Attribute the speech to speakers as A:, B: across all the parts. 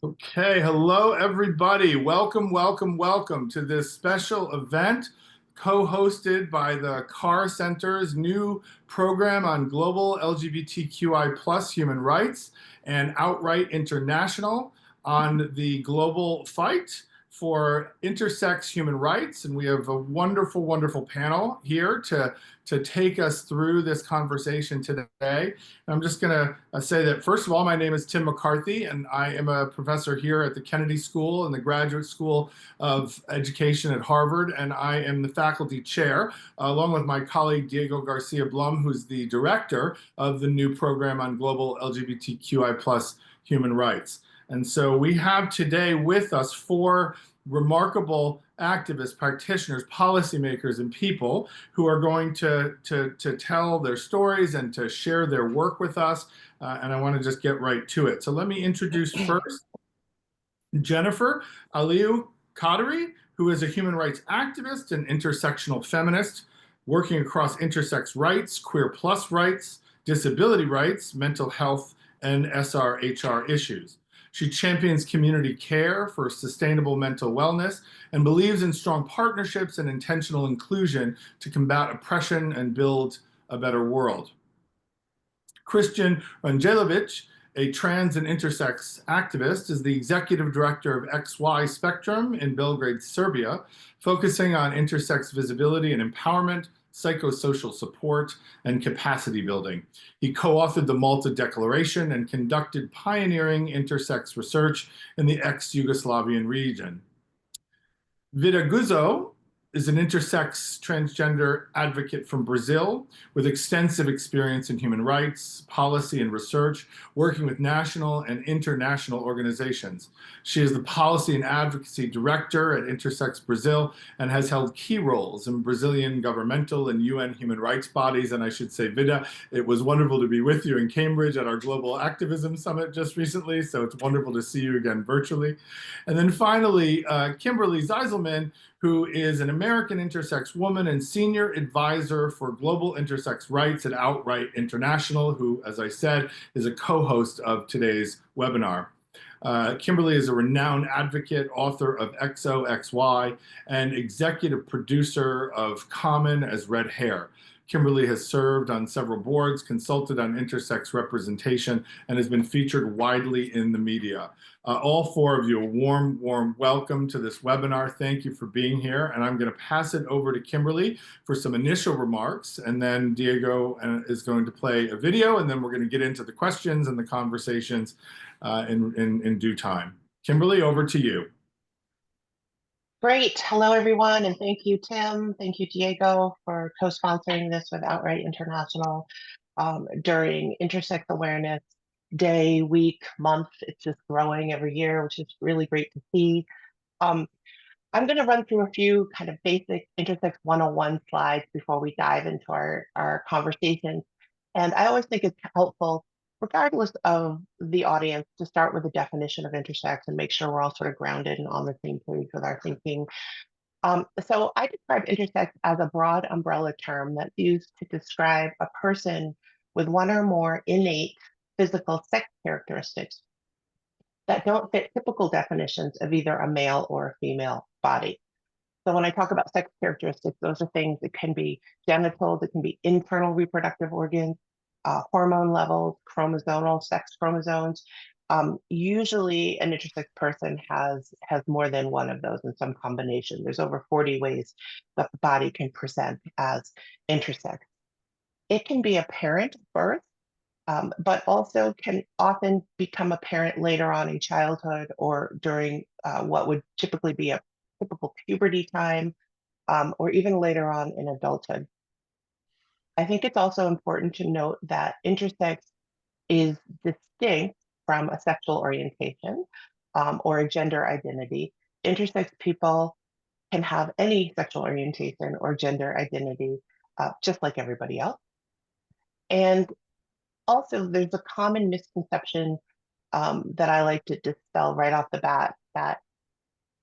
A: Okay, hello everybody. Welcome, welcome, welcome to this special event co-hosted by the Carr Center's new program on global LGBTQI plus human rights and Outright International on the global fight for intersex human rights. And we have a wonderful, wonderful panel here to take us through this conversation today. I'm just going to say that, first of all, my name is Tim McCarthy, and I am a professor here at the Kennedy School and the Graduate School of Education at Harvard, and I am the faculty chair, along with my colleague Diego Garcia Blum, who's the director of the new program on global LGBTQI plus human rights. And so we have today with us four remarkable activists, practitioners, policymakers, and people who are going to tell their stories and to share their work with us. And I want to just get right to it. So let me introduce first Jennifer Aliu Qadri, who is a human rights activist and intersectional feminist working across intersex rights, queer plus rights, disability rights, mental health, and SRHR issues. She champions community care for sustainable mental wellness and believes in strong partnerships and intentional inclusion to combat oppression and build a better world. Christian Rangelovic, a trans and intersex activist, is the executive director of XY Spectrum in Belgrade, Serbia, focusing on intersex visibility and empowerment, psychosocial support, and capacity building. He co-authored the Malta Declaration and conducted pioneering intersex research in the ex-Yugoslavian region. Vida Guzzo is an intersex transgender advocate from Brazil with extensive experience in human rights, policy, and research, working with national and international organizations. She is the policy and advocacy director at Intersex Brazil and has held key roles in Brazilian governmental and UN human rights bodies. And I should say, Vida, it was wonderful to be with you in Cambridge at our Global Activism Summit just recently. So it's wonderful to see you again virtually. And then finally, Kimberly Zeiselman, who is an American intersex woman and senior advisor for global intersex rights at Outright International, who, as I said, is a co-host of today's webinar. Kimberly is a renowned advocate, author of XOXY, and executive producer of Common as Red Hair. Kimberly has served on several boards, consulted on intersex representation, and has been featured widely in the media. All four of you, a warm, warm welcome to this webinar. Thank you for being here. And I'm going to pass it over to Kimberly for some initial remarks. And then Diego is going to play a video, and then we're going to get into the questions and the conversations in due time. Kimberly, over to you.
B: Great. Hello, everyone. And thank you, Tim. Thank you, Diego, for co-sponsoring this with Outright International during Intersex Awareness Day, week, month. It's just growing every year, which is really great to see. I'm going to run through a few kind of basic Intersex 101 slides before we dive into our conversation. And I always think it's helpful, regardless of the audience, to start with a definition of intersex and make sure we're all sort of grounded and on the same page with our thinking. So I describe intersex as a broad umbrella term that's used to describe a person with one or more innate physical sex characteristics that don't fit typical definitions of either a male or a female body. So when I talk about sex characteristics, those are things that can be genitals, it can be internal reproductive organs, hormone levels, chromosomal sex chromosomes. Usually an intersex person has more than one of those in some combination. There's over 40 ways that the body can present as intersex. It can be apparent at birth, but also can often become apparent later on in childhood or during what would typically be a typical puberty time, or even later on in adulthood. I think it's also important to note that intersex is distinct from a sexual orientation or a gender identity. Intersex people can have any sexual orientation or gender identity, just like everybody else. And also, there's a common misconception that I like to dispel right off the bat, that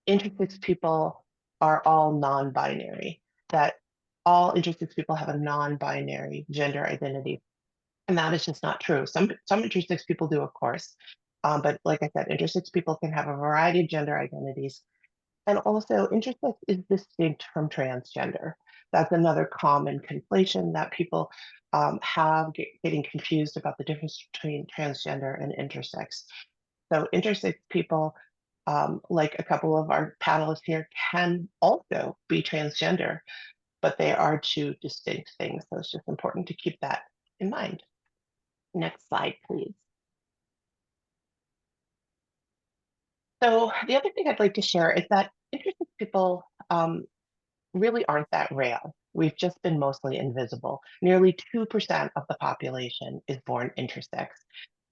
B: intersex people are all non-binary, that all intersex people have a non-binary gender identity. And that is just not true. Some intersex people do, of course, But like I said, intersex people can have a variety of gender identities. And also, intersex is distinct from transgender. That's another common conflation that people have getting confused about the difference between transgender and intersex. So intersex people, like a couple of our panelists here, can also be transgender, but they are two distinct things. So it's just important to keep that in mind. Next slide, please. So the other thing I'd like to share is that intersex people really aren't that rare. We've just been mostly invisible. Nearly 2% of the population is born intersex.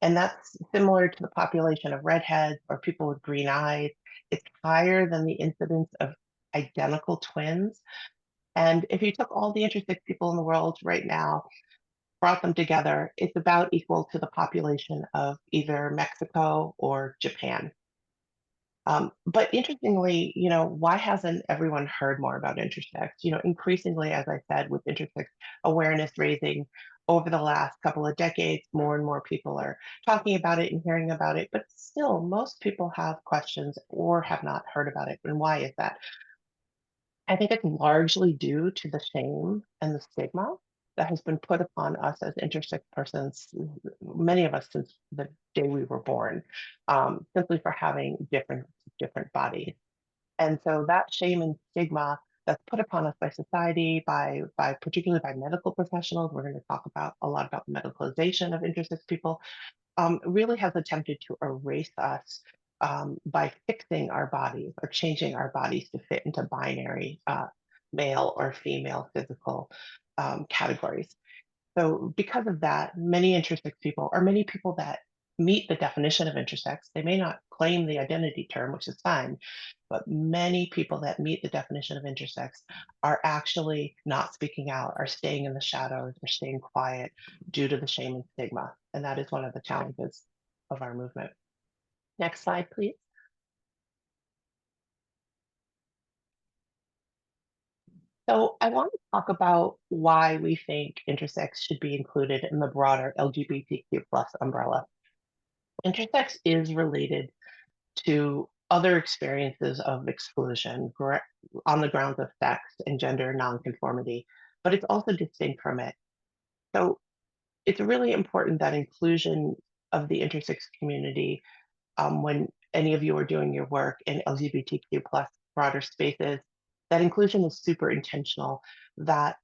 B: And that's similar to the population of redheads or people with green eyes. It's higher than the incidence of identical twins. And if you took all the intersex people in the world right now, brought them together, it's about equal to the population of either Mexico or Japan. But interestingly, why hasn't everyone heard more about intersex? Increasingly, as I said, with intersex awareness raising over the last couple of decades, more and more people are talking about it and hearing about it. But still, most people have questions or have not heard about it. And why is that? I think it's largely due to the shame and the stigma that has been put upon us as intersex persons, many of us since the day we were born, simply for having different bodies. And so that shame and stigma that's put upon us by society, by particularly by medical professionals, we're going to talk about a lot about the medicalization of intersex people, really has attempted to erase us by fixing our bodies or changing our bodies to fit into binary male or female physical categories. So, because of that, many intersex people, or many people that meet the definition of intersex, they may not claim the identity term, which is fine, but many people that meet the definition of intersex are actually not speaking out, are staying in the shadows, or staying quiet due to the shame and stigma. And that is one of the challenges of our movement. Next slide, please. So I want to talk about why we think intersex should be included in the broader LGBTQ plus umbrella. Intersex is related to other experiences of exclusion on the grounds of sex and gender nonconformity, but it's also distinct from it. So it's really important that inclusion of the intersex community, when any of you are doing your work in LGBTQ plus broader spaces, that inclusion is super intentional, that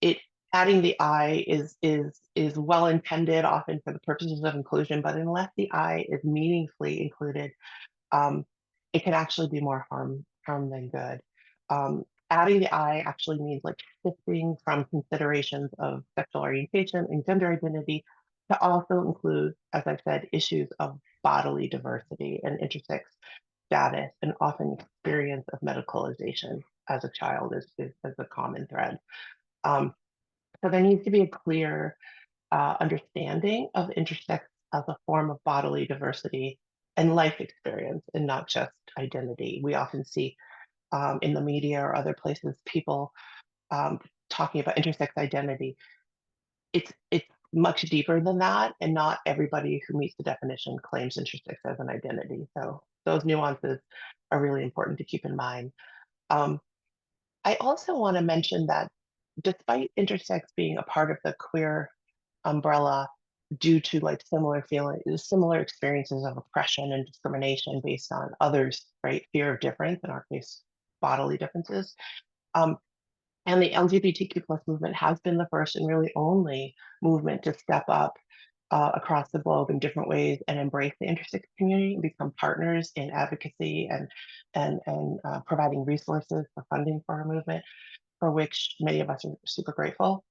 B: it adding the I is well intended often for the purposes of inclusion, but unless the I is meaningfully included, um, it can actually do more harm than good. Adding the I actually means like shifting from considerations of sexual orientation and gender identity to also include, as I said, issues of bodily diversity and intersex status, and often experience of medicalization as a child is a common thread. Um, so there needs to be a clear understanding of intersex as a form of bodily diversity and life experience, and not just identity. We often see in the media or other places people um, talking about intersex identity. It's much deeper than that, and not everybody who meets the definition claims intersex as an identity. So those nuances are really important to keep in mind. Um, I also want to mention that despite intersex being a part of the queer umbrella due to like similar experiences of oppression and discrimination based on others, right? Fear of difference, in our case, bodily differences. Um, and the LGBTQ plus movement has been the first and really only movement to step up across the globe in different ways and embrace the intersex community and become partners in advocacy and providing resources for funding for our movement, for which many of us are super grateful.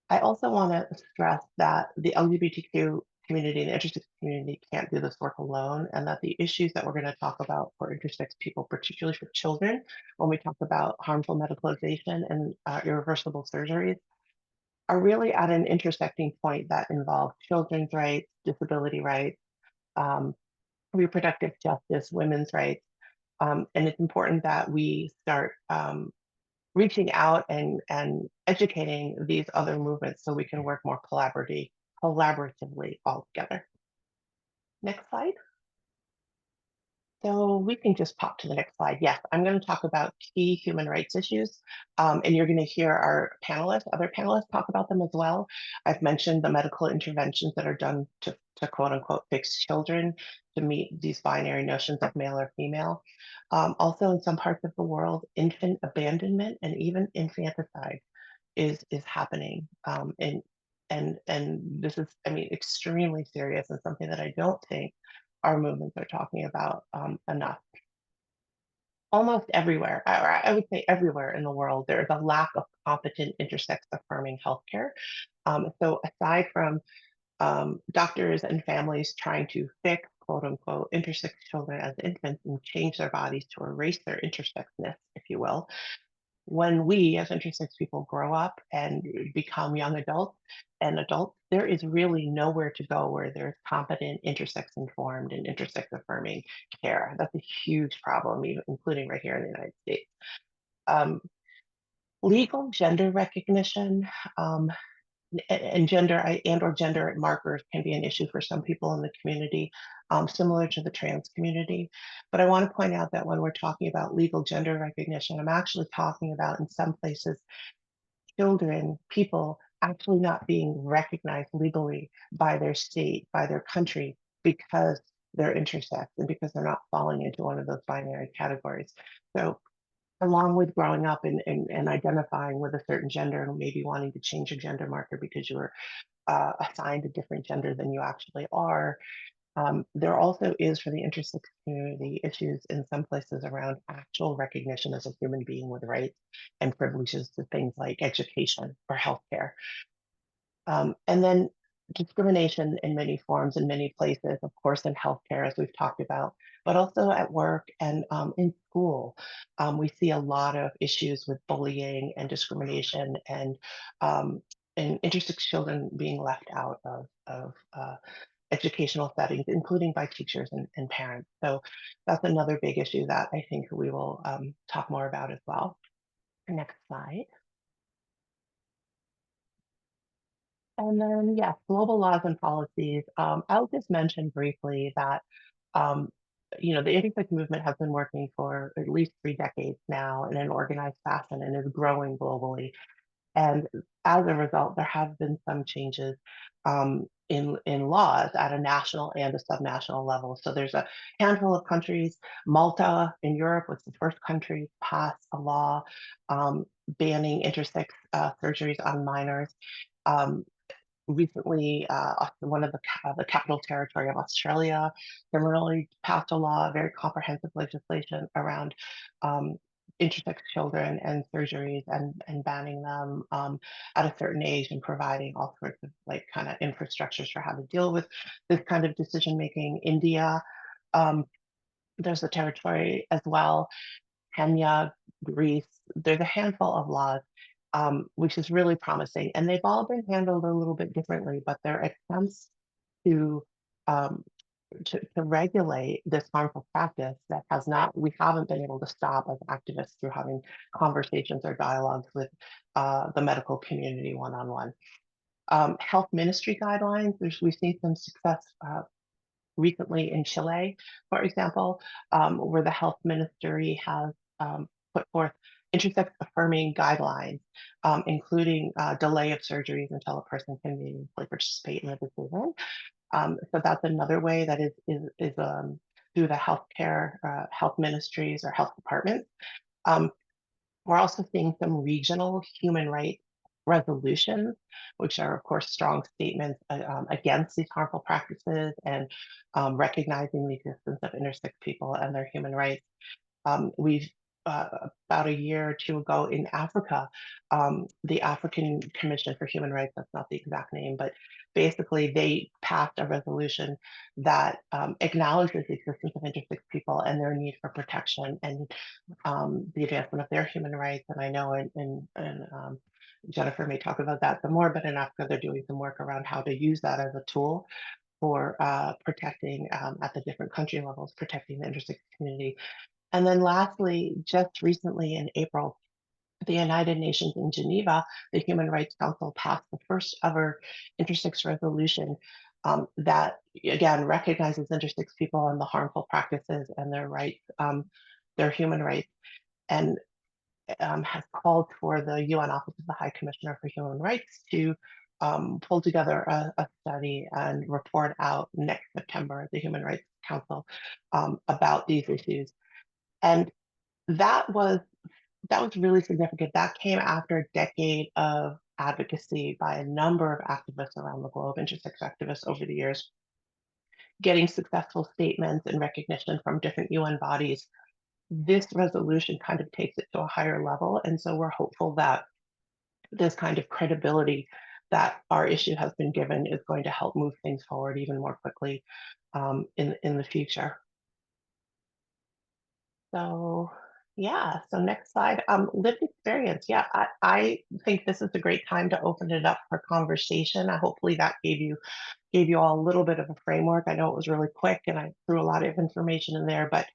B: I also want to stress that the LGBTQ community and the intersex community can't do this work alone, and that the issues that we're going to talk about for intersex people, particularly for children, when we talk about harmful medicalization and irreversible surgeries, are really at an intersecting point that involve children's rights, disability rights, um, reproductive justice, women's rights. And it's important that we start reaching out and educating these other movements so we can work more collaboratively all together. Next slide. So we can just pop to the next slide. Yes, I'm going to talk about key human rights issues, and you're going to hear our other panelists talk about them as well. I've mentioned the medical interventions that are done to quote unquote fix children to meet these binary notions of male or female. Also, in some parts of the world, infant abandonment and even infanticide is happening, and this is, I mean, extremely serious and something that I don't think our movements are talking about enough. Almost everywhere, or I would say everywhere in the world, there is a lack of competent intersex affirming healthcare. So aside from doctors and families trying to fix quote unquote intersex children as infants and change their bodies to erase their intersexness, if you will, when we as intersex people grow up and become young adults, there is really nowhere to go where there's competent intersex informed and intersex affirming care. That's a huge problem, even including right here in the United States. Um, Legal gender recognition, um, and or gender markers can be an issue for some people in the community, similar to the trans community. But I want to point out that when we're talking about legal gender recognition, I'm actually talking about, in some places, people actually not being recognized legally by their state, by their country, because they're intersex and because they're not falling into one of those binary categories. So along with growing up and identifying with a certain gender and maybe wanting to change your gender marker because you were assigned a different gender than you actually are. There also is for the intersex community issues in some places around actual recognition as a human being with rights and privileges to things like education or healthcare. And then discrimination in many forms in many places, of course, in healthcare, as we've talked about, but also at work and in school. We see a lot of issues with bullying and discrimination um, and intersex children being left out of educational settings, including by teachers and parents. So that's another big issue that I think we will talk more about as well. Next slide. And then, yes, global laws and policies. I'll just mention briefly that, um, the intersex movement has been working for at least 3 decades now in an organized fashion and is growing globally. And as a result, there have been some changes in laws at a national and a subnational level. So there's a handful of countries. Malta in Europe was the first country to pass a law banning intersex surgeries on minors. Um, Recently, one of the capital territory of Australia similarly passed a law, very comprehensive legislation around um, intersex children and surgeries and banning them at a certain age and providing all sorts of like kind of infrastructures for how to deal with this kind of decision making. India, um, there's a territory as well. Kenya, Greece, there's a handful of laws, which is really promising. And they've all been handled a little bit differently, but they're attempts to, um, to regulate this harmful practice that we haven't been able to stop as activists through having conversations or dialogues with the medical community one-on-one. Health ministry guidelines, we've seen some success recently in Chile, for example, where the health ministry has put forth intersex affirming guidelines, including delay of surgeries until a person can meaningfully participate in the decision. So that's another way that is through the healthcare, health ministries or health departments. Um, we're also seeing some regional human rights resolutions, which are, of course, strong statements against these harmful practices and recognizing the existence of intersex people and their human rights. We've about a year or two ago in Africa, the African Commission for Human Rights, that's not the exact name, but basically they passed a resolution that acknowledges the existence of intersex people and their need for protection and the advancement of their human rights. And I know Jennifer may talk about that some more, but in Africa, they're doing some work around how to use that as a tool for protecting at the different country levels, protecting the intersex community. And then lastly, just recently in April, the United Nations in Geneva, the Human Rights Council passed the first ever intersex resolution that, again, recognizes intersex people and the harmful practices and their rights, their human rights, and has called for the UN Office of the High Commissioner for Human Rights to pull together a study and report out next September at the Human Rights Council about these issues. And that was really significant. That came after a decade of advocacy by a number of activists around the globe, intersex activists over the years, getting successful statements and recognition from different UN bodies. This resolution kind of takes it to a higher level. And so we're hopeful that this kind of credibility that our issue has been given is going to help move things forward even more quickly in the future. So yeah, so next slide, lived experience. Yeah, I think this is a great time to open it up for conversation. Hopefully that gave you all a little bit of a framework. I know it was really quick and I threw a lot of information in there, but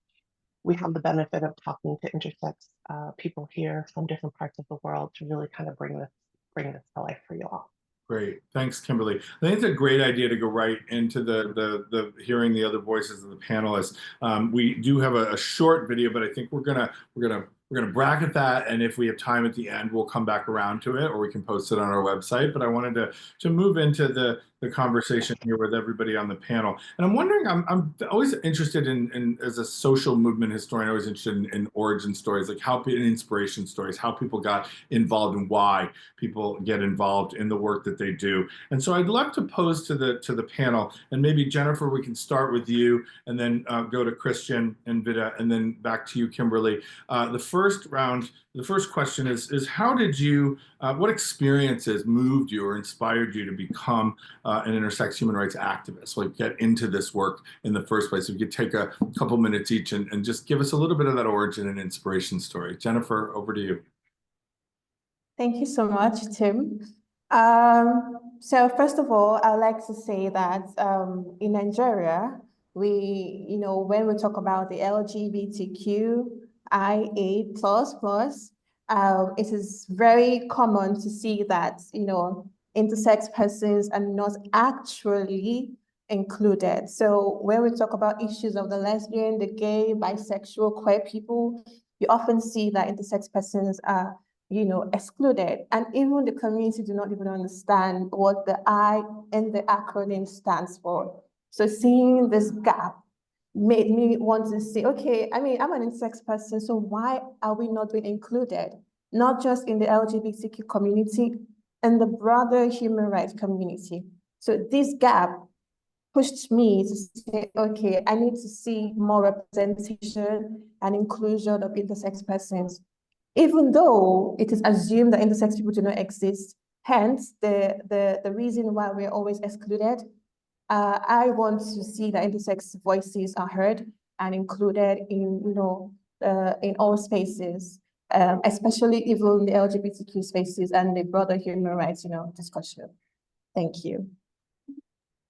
B: we have the benefit of talking to intersex people here from different parts of the world to really kind of bring this to life for you all.
A: Great. Thanks, Kimberly. I think it's a great idea to go right into the hearing the other voices of the panelists. We do have a short video, but I think we're gonna bracket that, and if we have time at the end, we'll come back around to it, or we can post it on our website. But I wanted to move into the conversation here with everybody on the panel. And I'm wondering, I'm always interested in as a social movement historian, always interested in origin stories, like how in inspiration stories, how people got involved and why people get involved in the work that they do. And so I'd love to pose to the panel, and maybe Jennifer, we can start with you, and then go to Christian and Vida, and then back to you, Kimberly. The first question is how did you, what experiences moved you or inspired you to become an intersex human rights activist, like get into this work in the first place? If you could take a couple minutes each and just give us a little bit of that origin and inspiration story. Jennifer, over to you.
C: Thank you so much, Tim. So first of all, I'd like to say that in Nigeria, when we talk about the LGBTQIA++, it is very common to see that, intersex persons are not actually included. So when we talk about issues of the lesbian, the gay, bisexual, queer people, you often see that intersex persons are excluded. And even the community do not even understand what the I in the acronym stands for. So seeing this gap made me want to say, okay, I'm an intersex person, so why are we not being included? Not just in the LGBTQ community, and the broader human rights community. So this gap pushed me to say, okay, I need to see more representation and inclusion of intersex persons, even though it is assumed that intersex people do not exist. Hence, the reason why we're always excluded. I want to see that intersex voices are heard and included in all spaces, especially even the LGBTQ spaces and the broader human rights discussion. Thank you.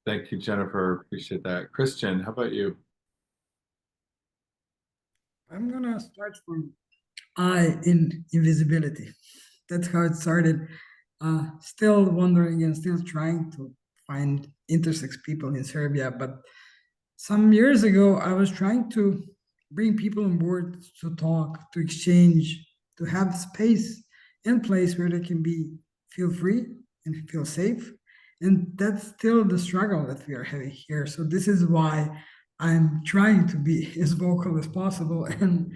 A: Thank you, Jennifer. Appreciate that. Christian, how about you?
D: I'm gonna start from I in invisibility. That's how it started. Still wondering and still trying to find intersex people in Serbia. But some years ago, I was trying to bring people on board to talk, to exchange, to have space and place where they can feel free and feel safe. And that's still the struggle that we are having here. So this is why I'm trying to be as vocal as possible and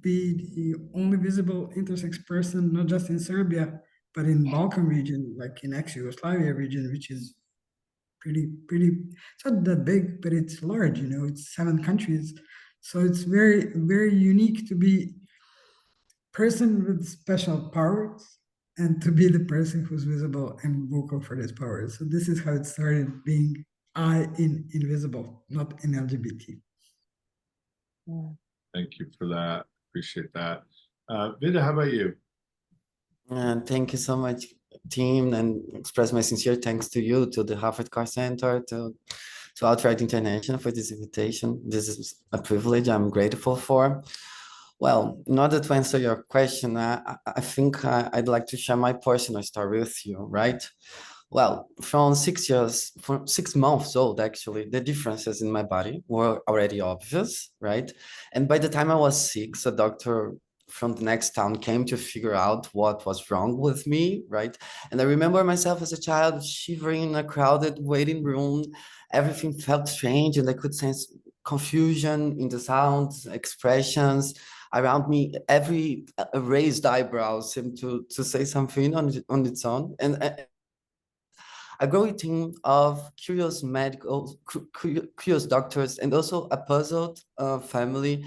D: be the only visible intersex person, not just in Serbia, but in Balkan region, like in ex-Yugoslavia region, which is pretty, it's not that big, but it's large, it's 7 countries. So it's very, very unique to be person with special powers and to be the person who's visible and vocal for these powers. So this is how it started, being I in invisible, not in LGBT.
A: Thank you for that. Appreciate that. Vida, how about you?
E: Thank you so much, team, and express my sincere thanks to you, to the Harvard Carr Center, to Outright International for this invitation. This is a privilege I'm grateful for. Well, in order to answer your question, I think I'd like to share my personal story with you, right? Well, from 6 years, from 6 months old, actually, the differences in my body were already obvious, right? And by the time I was 6, a doctor from the next town came to figure out what was wrong with me, right? And I remember myself as a child shivering in a crowded waiting room. Everything felt strange, and I could sense confusion in the sounds, expressions around me. Every raised eyebrow seemed to say something on its own. And a growing team of curious curious doctors, and also a puzzled family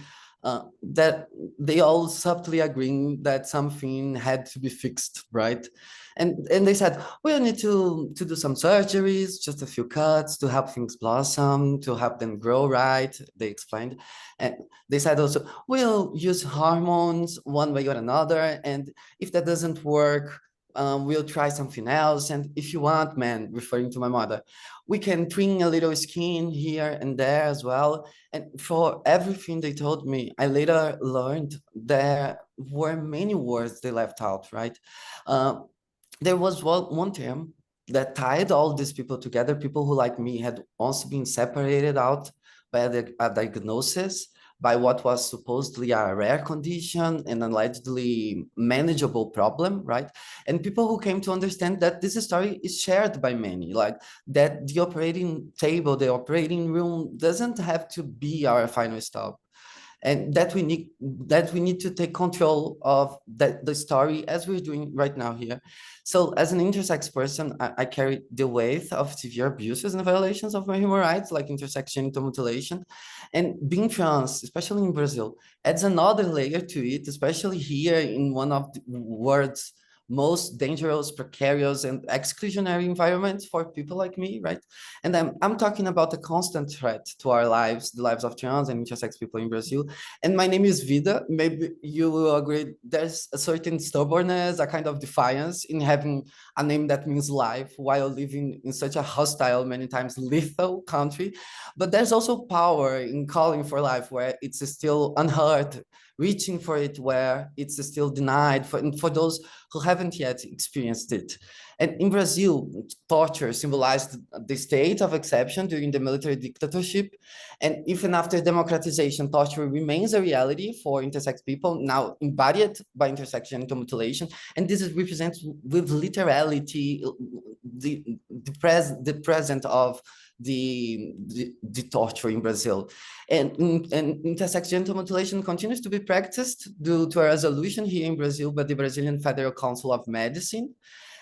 E: that they all subtly agreeing that something had to be fixed, right? And they said, we'll need to do some surgeries, just a few cuts to help things blossom, to help them grow right, they explained. And they said also, we'll use hormones one way or another, and if that doesn't work, we'll try something else. And if you want, man, referring to my mother, we can trim a little skin here and there as well. And for everything they told me, I later learned there were many words they left out, right? There was one term that tied all these people together, people who, like me, had also been separated out by a diagnosis, by what was supposedly a rare condition and allegedly manageable problem, right? And people who came to understand that this story is shared by many, like that the operating table, the operating room doesn't have to be our final stop, and that we need to take control of the story, as we're doing right now here. So as an intersex person, I carry the weight of severe abuses and violations of my human rights, like intersex genital mutilation. And being trans, especially in Brazil, adds another layer to it, especially here in one of the world's most dangerous, precarious, and exclusionary environments for people like me, right? And I'm talking about a constant threat to our lives, the lives of trans and intersex people in Brazil. And my name is Vida. Maybe you will agree there's a certain stubbornness, a kind of defiance in having a name that means life while living in such a hostile, many times lethal country. But there's also power in calling for life where it's still unheard, reaching for it where it's still denied for those who haven't yet experienced it. And in Brazil, torture symbolized the state of exception during the military dictatorship. And even after democratization, torture remains a reality for intersex people, now embodied by intersex genital mutilation. And this is represented with literality the present of the torture in Brazil. And intersex genital mutilation continues to be practiced due to a resolution here in Brazil by the Brazilian Federal Council of Medicine.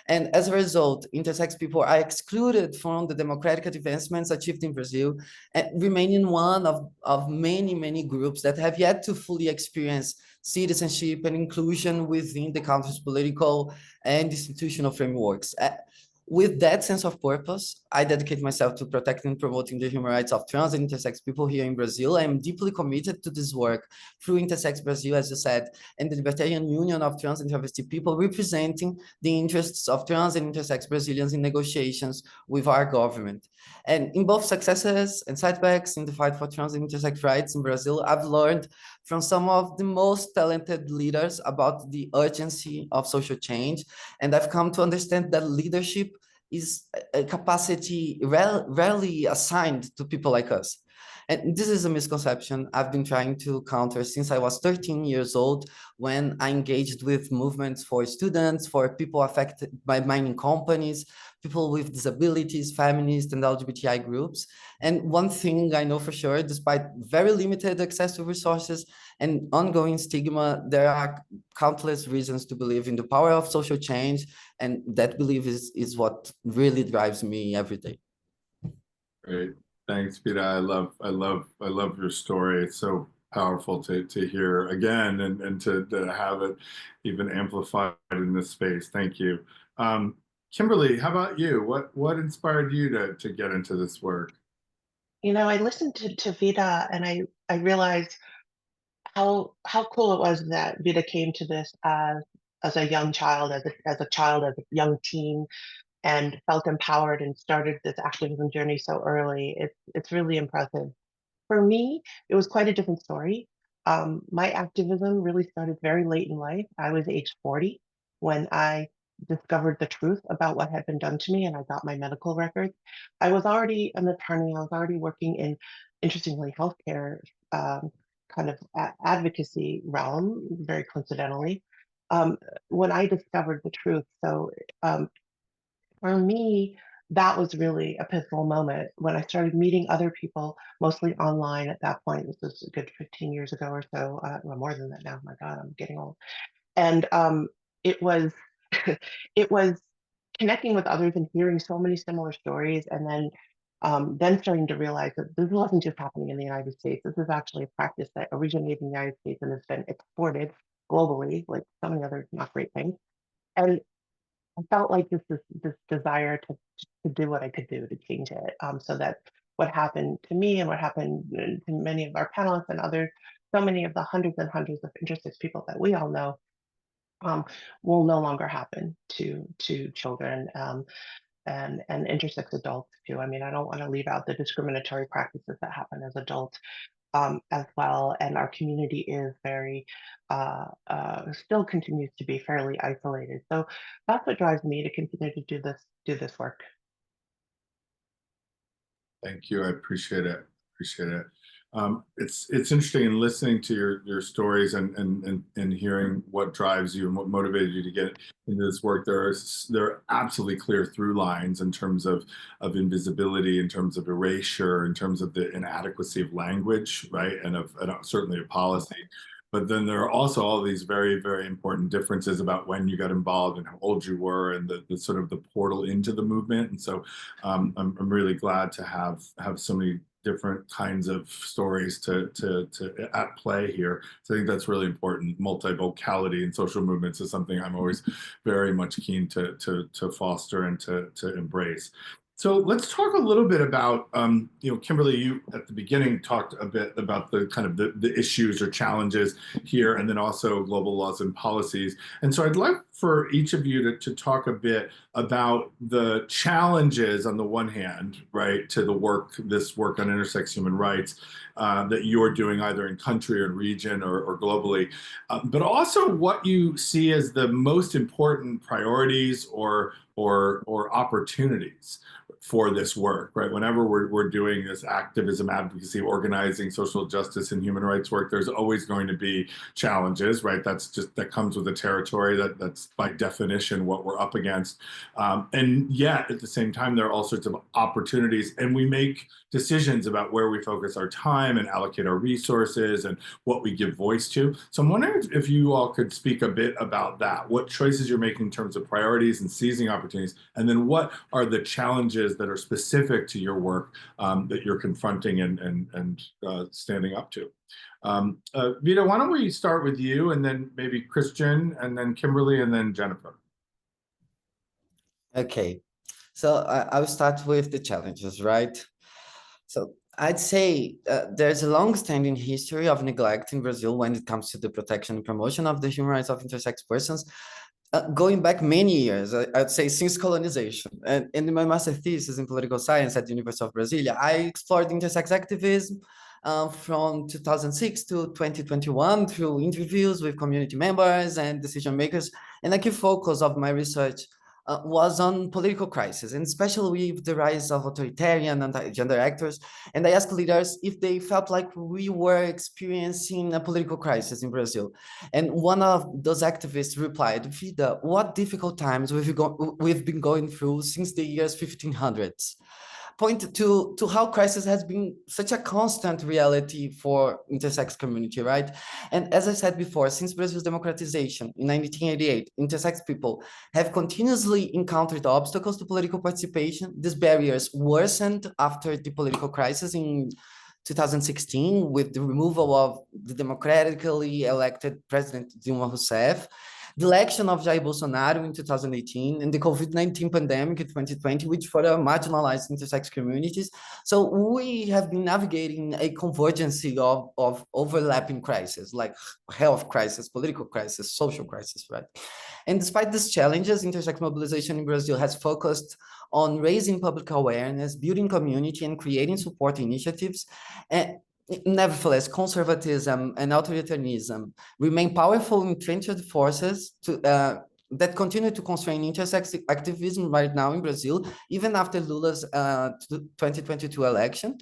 E: And as a result, intersex people are excluded from the democratic advancements achieved in Brazil, and remaining one of many, many groups that have yet to fully experience citizenship and inclusion within the country's political and institutional frameworks. With that sense of purpose, I dedicate myself to protecting and promoting the human rights of trans and intersex people here in Brazil. I am deeply committed to this work through Intersex Brazil, as you said, and the Libertarian Union of Trans and Travesti People, representing the interests of trans and intersex Brazilians in negotiations with our government. And in both successes and setbacks in the fight for trans and intersex rights in Brazil, I've learned from some of the most talented leaders about the urgency of social change. And I've come to understand that leadership is a capacity rarely assigned to people like us. And this is a misconception I've been trying to counter since I was 13 years old, when I engaged with movements for students, for people affected by mining companies, people with disabilities, feminists, and LGBTI groups. And one thing I know for sure, despite very limited access to resources and ongoing stigma, there are countless reasons to believe in the power of social change, and that belief is what really drives me every day.
A: Great. Thanks, Peter. I love your story. It's so powerful to hear again, and to have it even amplified in this space. Thank you. Kimberly, how about you? What inspired you to get into this work?
B: You know, I listened to Vida, and I realized how cool it was that Vida came to this as a young child, as a young teen, and felt empowered and started this activism journey so early. It's really impressive. For me, it was quite a different story. My activism really started very late in life. I was age 40 when I discovered the truth about what had been done to me and I got my medical records, I was already an attorney. I was already working in, interestingly, healthcare kind of advocacy realm, very coincidentally, when I discovered the truth. So for me, that was really a pivotal moment when I started meeting other people, mostly online at that point. This was a good 15 years ago or so, well, more than that now. My God, I'm getting old. And it was it was connecting with others and hearing so many similar stories, and then starting to realize that this wasn't just happening in the United States. This is actually a practice that originated in the United States and has been exported globally, like so many other not great things. And I felt like this desire to do what I could do to change it, so that what happened to me and what happened to many of our panelists and others, so many of the hundreds and hundreds of intersex people that we all know, will no longer happen to children and intersex adults too. I mean, I don't want to leave out the discriminatory practices that happen as adults as well. And our community is very, still continues to be fairly isolated. So that's what drives me to continue to do this work.
A: Thank you. I appreciate it. Appreciate it. It's interesting in listening to your stories and hearing what drives you and what motivated you to get into this work. There are absolutely clear through lines in terms of invisibility, in terms of erasure, in terms of the inadequacy of language, right, and certainly of policy. But then there are also all these very, very important differences about when you got involved and how old you were and the sort of the portal into the movement. And so I'm really glad to have so many different kinds of stories to at play here. So I think that's really important. Multivocality in social movements is something I'm always very much keen to foster and to embrace. So let's talk a little bit about, Kimberly, you at the beginning talked a bit about the kind of the issues or challenges here, and then also global laws and policies. And so I'd like for each of you to talk a bit about the challenges on the one hand, right, to this work on intersex human rights that you're doing either in country or region or globally, but also what you see as the most important priorities or opportunities for this work, right? Whenever we're doing this activism, advocacy, organizing, social justice, and human rights work, there's always going to be challenges, right? That comes with the territory. That's by definition what we're up against. And yet, at the same time, there are all sorts of opportunities, and we make decisions about where we focus our time and allocate our resources and what we give voice to. So I'm wondering if you all could speak a bit about that, what choices you're making in terms of priorities and seizing opportunities, and then what are the challenges that are specific to your work that you're confronting and standing up to. Vita, why don't we start with you, and then maybe Christian, and then Kimberly, and then Jennifer.
E: Okay, so I'll start with the challenges, right? So I'd say there's a long-standing history of neglect in Brazil when it comes to the protection and promotion of the human rights of intersex persons, going back many years, I'd say since colonization. And in my master thesis in political science at the University of Brasilia, I explored intersex activism from 2006 to 2021 through interviews with community members and decision makers. And a key focus of my research was on political crisis, and especially with the rise of authoritarian anti-gender actors. And I asked leaders if they felt like we were experiencing a political crisis in Brazil. And one of those activists replied, "Vida, what difficult times we've been going through since the years 1500s. Point to how crisis has been such a constant reality for intersex community, right? And as I said before, since Brazil's democratization in 1988, intersex people have continuously encountered obstacles to political participation. These barriers worsened after the political crisis in 2016 with the removal of the democratically elected President Dilma Rousseff, the election of Jair Bolsonaro in 2018, and the COVID-19 pandemic in 2020, which further marginalized intersex communities. So we have been navigating a convergence of overlapping crises, like health crisis, political crisis, social crisis, right? And despite these challenges, intersex mobilization in Brazil has focused on raising public awareness, building community, and creating support initiatives. And nevertheless, conservatism and authoritarianism remain powerful entrenched forces that continue to constrain intersex activism right now in Brazil, even after Lula's 2022 election.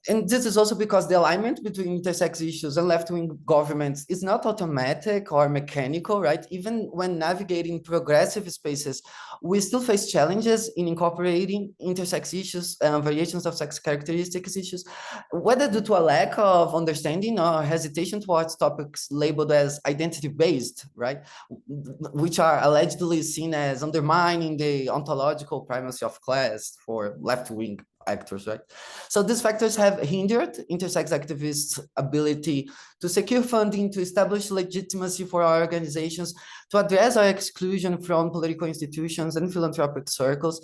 E: And this is also because the alignment between intersex issues and left-wing governments is not automatic or mechanical, right? Even when navigating progressive spaces, we still face challenges in incorporating intersex issues, variations of sex characteristics issues, whether due to a lack of understanding or hesitation towards topics labeled as identity-based, right? Which are allegedly seen as undermining the ontological primacy of class for left-wing actors, right? So these factors have hindered intersex activists' ability to secure funding, to establish legitimacy for our organizations, to address our exclusion from political institutions and philanthropic circles.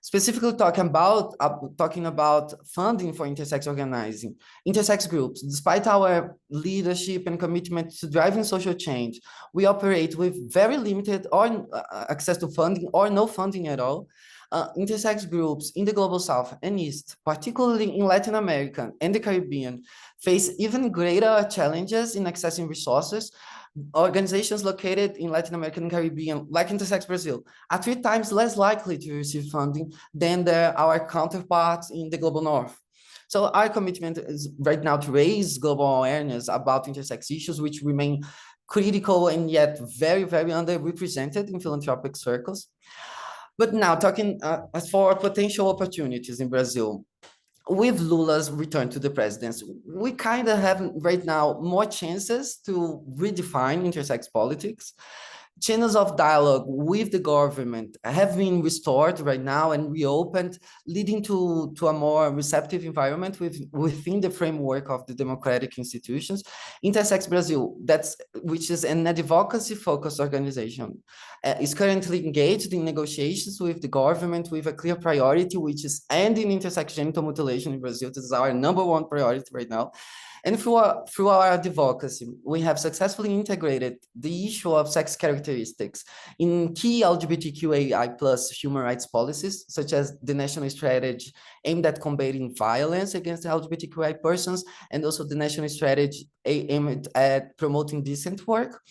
E: Specifically talking about funding for intersex organizing. Intersex groups, despite our leadership and commitment to driving social change, we operate with very limited or access to funding or no funding at all. Intersex groups in the Global South and East, particularly in Latin America and the Caribbean, face even greater challenges in accessing resources. Organizations located in Latin America and Caribbean, like Intersex Brazil, are 3 times less likely to receive funding than our counterparts in the Global North. So our commitment is right now to raise global awareness about intersex issues, which remain critical and yet very, very underrepresented in philanthropic circles. But now talking as for potential opportunities in Brazil, with Lula's return to the presidency, we kind of have right now more chances to redefine intersex politics. Channels of dialogue with the government have been restored right now and reopened, leading to a more receptive environment within the framework of the democratic institutions. Intersex Brazil, which is an advocacy-focused organization, is currently engaged in negotiations with the government with a clear priority, which is ending intersex genital mutilation in Brazil. This is our #1 priority right now. And through our advocacy, we have successfully integrated the issue of sex characteristics in key LGBTQI+ human rights policies, such as the national strategy aimed at combating violence against LGBTQI persons, and also the national strategy aimed at promoting decent work.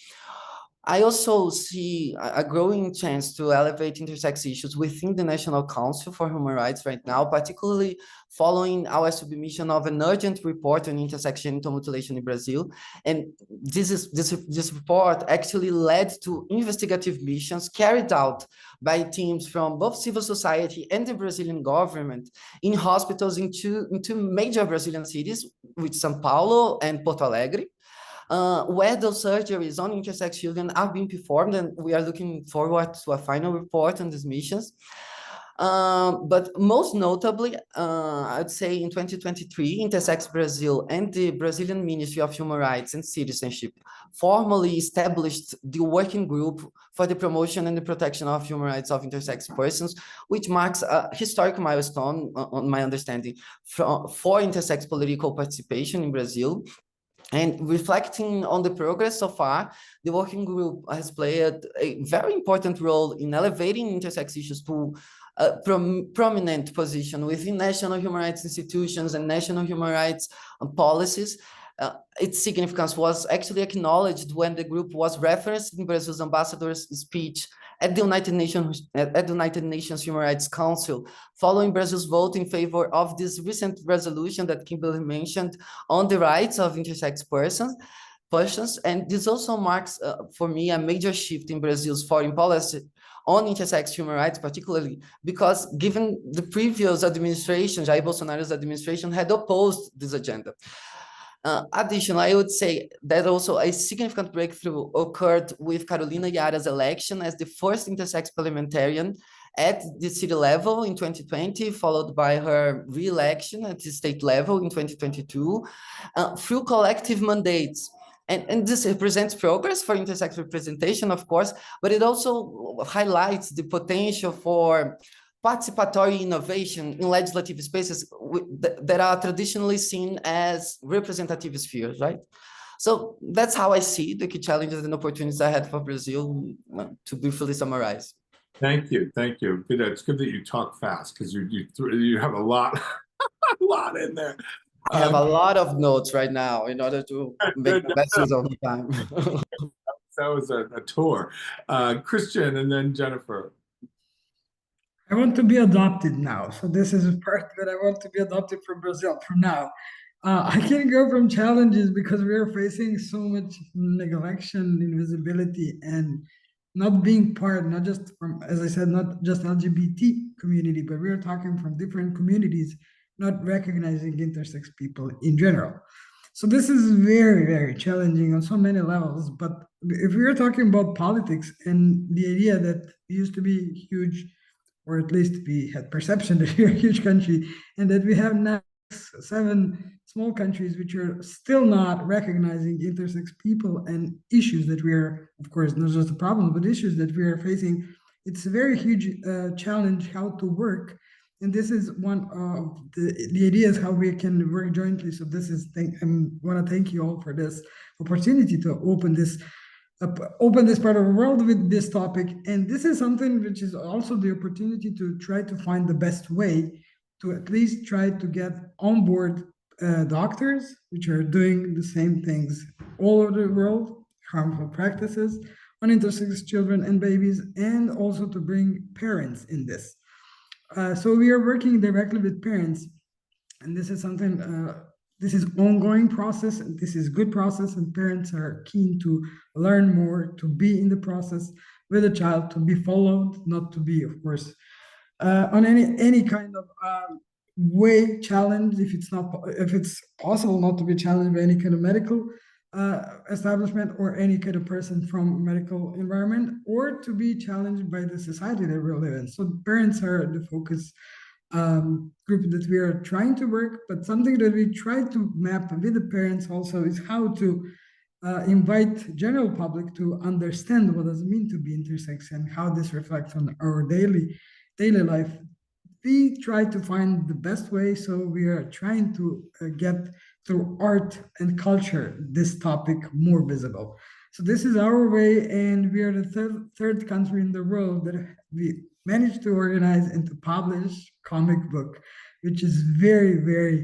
E: I also see a growing chance to elevate intersex issues within the National Council for Human Rights right now, particularly following our submission of an urgent report on intersex genital mutilation in Brazil. And this report actually led to investigative missions carried out by teams from both civil society and the Brazilian government in hospitals in two major Brazilian cities, with São Paulo and Porto Alegre. Where those surgeries on intersex children are being performed, and we are looking forward to a final report on these missions. But most notably, I'd say in 2023, Intersex Brazil and the Brazilian Ministry of Human Rights and Citizenship formally established the working group for the promotion and the protection of human rights of intersex persons, which marks a historic milestone, on my understanding, for intersex political participation in Brazil. And reflecting on the progress so far, the working group has played a very important role in elevating intersex issues to a prominent position within national human rights institutions and national human rights policies. Its significance was actually acknowledged when the group was referenced in Brazil's ambassador's speech at the United Nations Human Rights Council, following Brazil's vote in favor of this recent resolution that Kimberly mentioned on the rights of intersex persons. And this also marks, for me, a major shift in Brazil's foreign policy on intersex human rights, particularly because given the previous administration, Jair Bolsonaro's administration had opposed this agenda. Additionally, I would say that also a significant breakthrough occurred with Carolina Yara's election as the first intersex parliamentarian at the city level in 2020, followed by her re-election at the state level in 2022, through collective mandates. And this represents progress for intersex representation, of course, but it also highlights the potential for participatory innovation in legislative spaces that are traditionally seen as representative spheres, right? So that's how I see the key challenges and opportunities ahead for Brazil, to briefly summarize.
A: Thank you. Good. It's good that you talk fast because you have a lot, a lot in there.
E: I have a lot of notes right now in order to make the best use of the time.
A: a tour. Christian and then Jennifer.
D: I want to be adopted now. So this is a part that I want to be adopted from Brazil from now. I can't go from challenges because we are facing so much neglection, invisibility, and not being part, not just from, as I said, not just LGBT community, but we are talking from different communities, not recognizing intersex people in general. So this is very, very challenging on so many levels. But if we are talking about politics and the idea that we used to be huge, or at least we had perception that we're a huge country, and that we have now 7 small countries which are still not recognizing intersex people and issues that we are, of course, not just a problem, but issues that we are facing. It's a very huge challenge how to work. And this is one of the ideas how we can work jointly. So this is, I want to thank you all for this opportunity to open this part of the world with this topic. And this is something which is also the opportunity to try to find the best way to at least try to get on board doctors which are doing the same things all over the world, harmful practices on intersex children and babies, and also to bring parents in this. So we are working directly with parents, and this is something, this is ongoing process, and this is good process, and parents are keen to learn more, to be in the process with a child, to be followed, not to be, of course, on any kind of way challenged, if it's possible not to be challenged by any kind of medical establishment or any kind of person from medical environment, or to be challenged by the society that we live in. So parents are the focus group that we are trying to work, but something that we try to map with the parents also is how to invite general public to understand what does it mean to be intersex and how this reflects on our daily life. We try to find the best way, so we are trying to get through art and culture this topic more visible. So this is our way, and we are the third country in the world that we managed to organize and to publish comic book, which is very,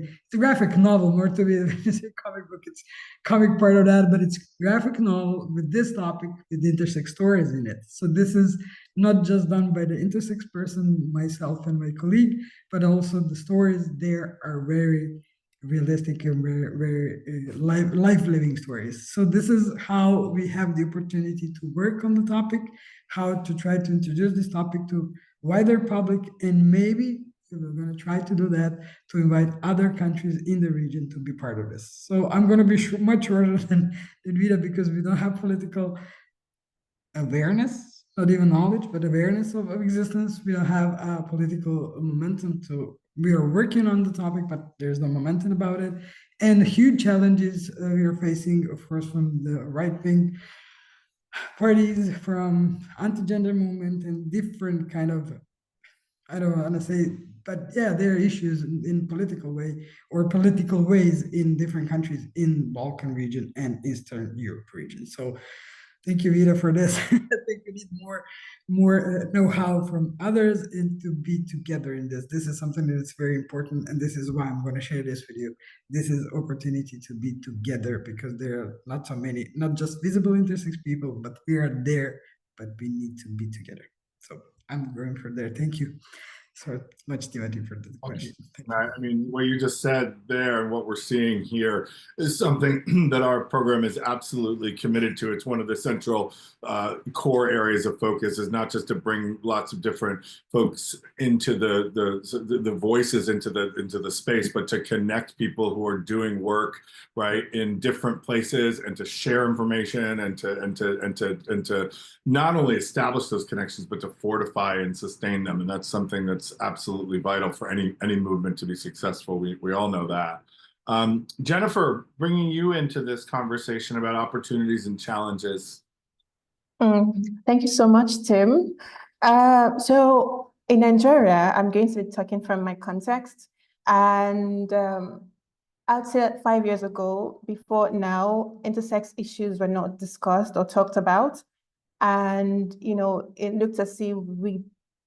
D: it's a graphic novel, more to be than a comic book. It's comic part of that, but it's graphic novel with this topic, with intersex stories in it. So this is not just done by the intersex person, myself and my colleague, but also the stories there are very realistic and very life-living stories. So this is how we have the opportunity to work on the topic, how to try to introduce this topic to wider public, and maybe we're going to try to do that to invite other countries in the region to be part of this. So I'm going to be much shorter than Vida because we don't have political awareness, not even knowledge, but awareness of existence. We don't have political momentum we are working on the topic, but there's no momentum about it. And huge challenges we are facing, of course, from the right-wing parties, from anti-gender movement, and different kind of, I don't want to say, but yeah, there are issues in political way or political ways in different countries in Balkan region and Eastern Europe region. So thank you, Vida, for this. I think we need more know-how from others and to be together in this. This is something that is very important, and this is why I'm going to share this with you. This is opportunity to be together because there are not so many, not just visible intersex people, but we are there, but we need to be together. So I'm going for there. Thank you so much, Timothy, for the question.
A: I mean, what you just said there and what we're seeing here is something that our program is absolutely committed to. It's one of the central core areas of focus, is not just to bring lots of different folks into the voices into the space, but to connect people who are doing work right in different places and to share information and to not only establish those connections, but to fortify and sustain them. And that's something that's absolutely vital for any movement to be successful. We all know that. Jennifer, bringing you into this conversation about opportunities and challenges.
C: Thank you so much, Tim. So in Nigeria, I'm going to be talking from my context, and I'd say 5 years ago, before now, intersex issues were not discussed or talked about, and it looked as if we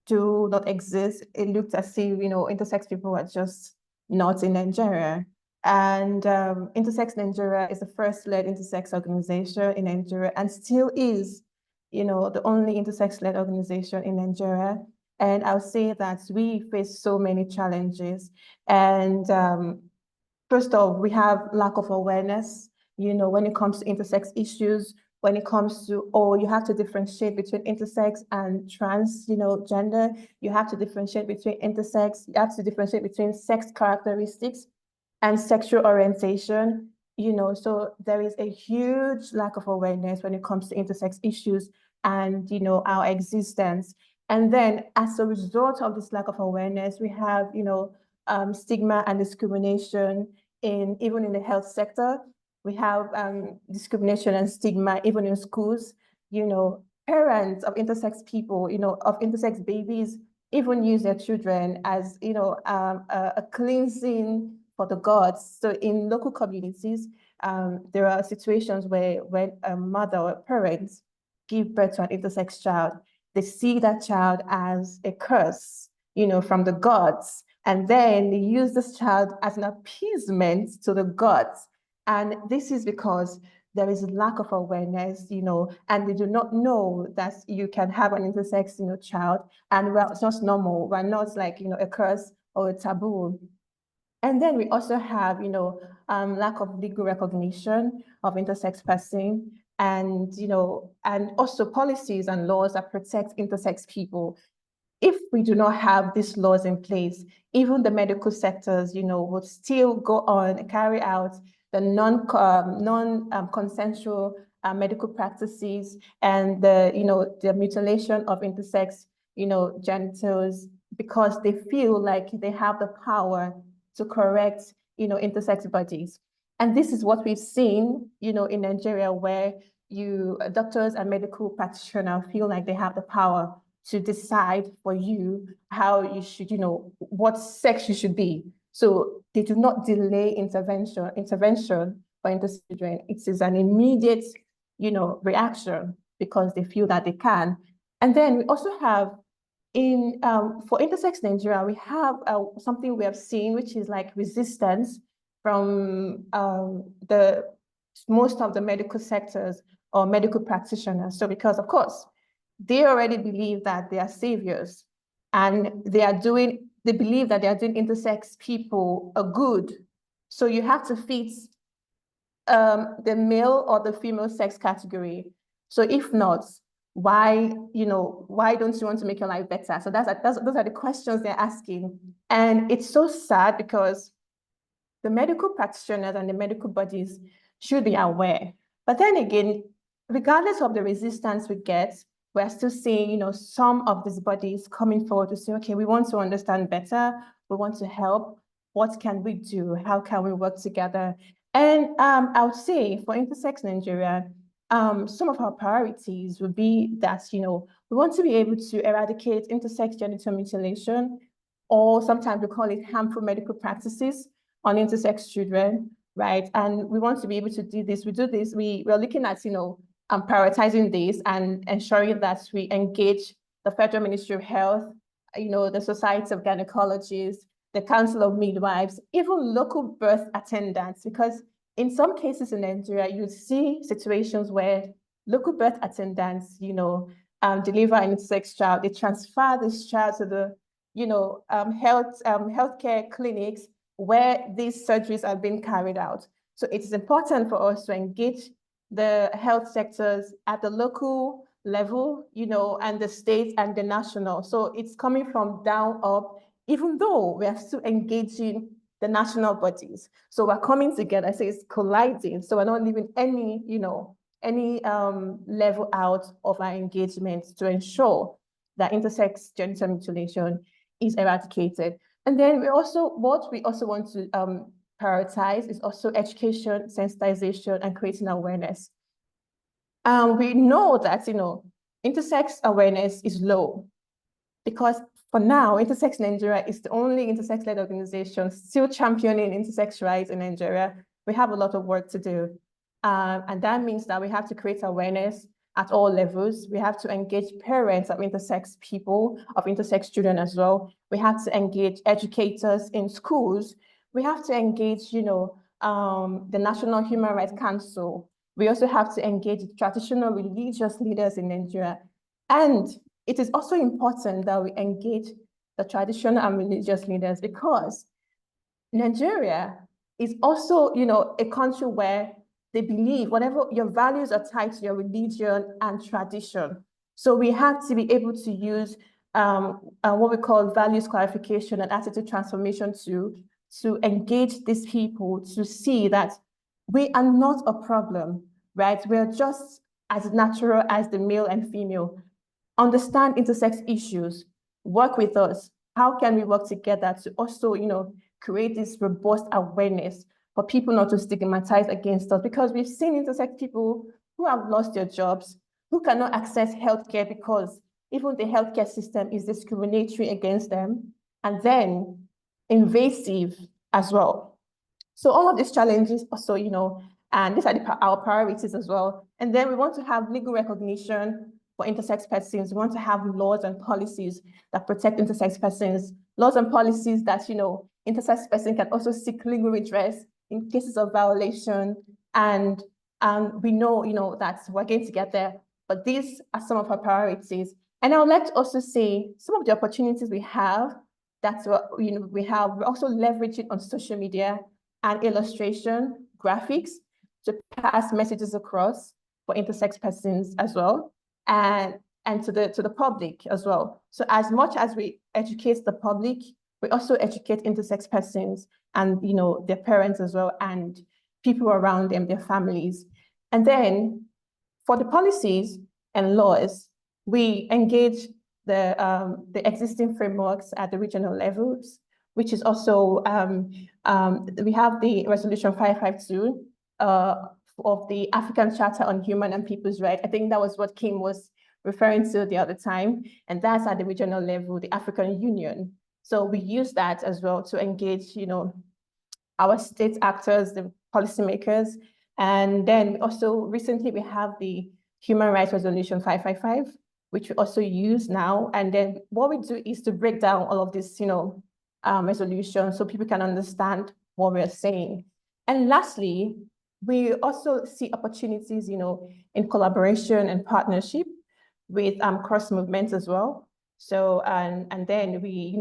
C: do not exist. It looked as if intersex people were just not in Nigeria. And Intersex Nigeria is the first led intersex organization in Nigeria and still is, the only intersex-led organization in Nigeria. And I'll say that we face so many challenges. And first off, we have lack of awareness, when it comes to intersex issues, when it comes to, you have to differentiate between intersex and trans, gender. You have to differentiate between intersex, you have to differentiate between sex characteristics and sexual orientation, so there is a huge lack of awareness when it comes to intersex issues and, our existence. And then as a result of this lack of awareness, we have, stigma and discrimination even in the health sector. We have discrimination and stigma even in schools. Parents of intersex people, of intersex babies, even use their children as, a cleansing for the gods. So in local communities, there are situations where when a mother or parents give birth to an intersex child, they see that child as a curse, from the gods. And then they use this child as an appeasement to the gods. And this is because there is a lack of awareness, and they do not know that you can have an intersex, child, and it's just normal. We're not like, a curse or a taboo. And then we also have, lack of legal recognition of intersex person and, and also policies and laws that protect intersex people. If we do not have these laws in place, even the medical sectors, would still go on and carry out the non-consensual medical practices and the mutilation of intersex, genitals, because they feel like they have the power to correct, intersex bodies. And this is what we've seen, in Nigeria, where doctors and medical practitioners feel like they have the power to decide for you how you should, what sex you should be. So they do not delay intervention for intersex children. It is an immediate, reaction because they feel that they can. And then we also have for Intersex Nigeria, we have something we have seen, which is like resistance from most of the medical sectors or medical practitioners. So because of course, they already believe that they are saviors and they believe that they are doing intersex people a good. So you have to fit the male or the female sex category. So if not, why don't you want to make your life better? So those are the questions they're asking. And it's so sad because the medical practitioners and the medical bodies should be aware. But then again, regardless of the resistance we get, we're still seeing, some of these bodies coming forward to say, okay, we want to understand better. We want to help. What can we do? How can we work together? And I would say for Intersex Nigeria, some of our priorities would be that, we want to be able to eradicate intersex genital mutilation, or sometimes we call it harmful medical practices on intersex children, right? And we want to be able to do this. We're looking at, prioritizing this and ensuring that we engage the Federal Ministry of Health, the Society of Gynecologists, the Council of Midwives, even local birth attendants, because in some cases in Nigeria, you see situations where local birth attendants, deliver an intersex child, they transfer this child to the, healthcare clinics where these surgeries are being carried out. So it is important for us to engage the health sectors at the local level, and the state and the national. So it's coming from down up, even though we are still engaging the national bodies. So we're coming together, so it's colliding. So we're not leaving any, level out of our engagement to ensure that intersex genital mutilation is eradicated. And then what we also want to prioritize is also education, sensitization, and creating awareness. We know that, intersex awareness is low because for now, Intersex Nigeria is the only intersex-led organization still championing intersex rights in Nigeria. We have a lot of work to do. And that means that we have to create awareness at all levels. We have to engage parents of intersex people, of intersex children as well. We have to engage educators in schools. we have to engage, the National Human Rights Council. We also have to engage traditional religious leaders in Nigeria. And it is also important that we engage the traditional and religious leaders, because Nigeria is also, a country where they believe whatever your values are tied to your religion and tradition. So we have to be able to use what we call values clarification and attitude transformation to engage these people to see that we are not a problem, right? We're just as natural as the male and female. Understand intersex issues, work with us. How can we work together to also, create this robust awareness for people not to stigmatize against us? Because we've seen intersex people who have lost their jobs, who cannot access healthcare because even the healthcare system is discriminatory against them, and then invasive as well. So all of these challenges also, and these are our priorities as well. And then we want to have legal recognition for intersex persons. We want to have laws and policies that protect intersex persons, laws and policies that, intersex person can also seek legal redress in cases of violation. And we know, that we're going to get there, but these are some of our priorities. And I would like to also say some of the opportunities we have that, we're also leveraging on social media and illustration, graphics to pass messages across for intersex persons as well, and to the public as well. So as much as we educate the public, we also educate intersex persons and their parents as well, and people around them, their families. And then for the policies and laws, we engage the existing frameworks at the regional levels, which is also, we have the Resolution 552 of the African Charter on Human and People's Rights. I think that was what Kim was referring to the other time, and that's at the regional level, the African Union. So we use that as well to engage, our state actors, the policymakers. And then also recently we have the Human Rights Resolution 555, which we also use now. And then what we do is to break down all of this, resolutions so people can understand what we're saying. And lastly, we also see opportunities, in collaboration and partnership with cross movements as well. So, and then we,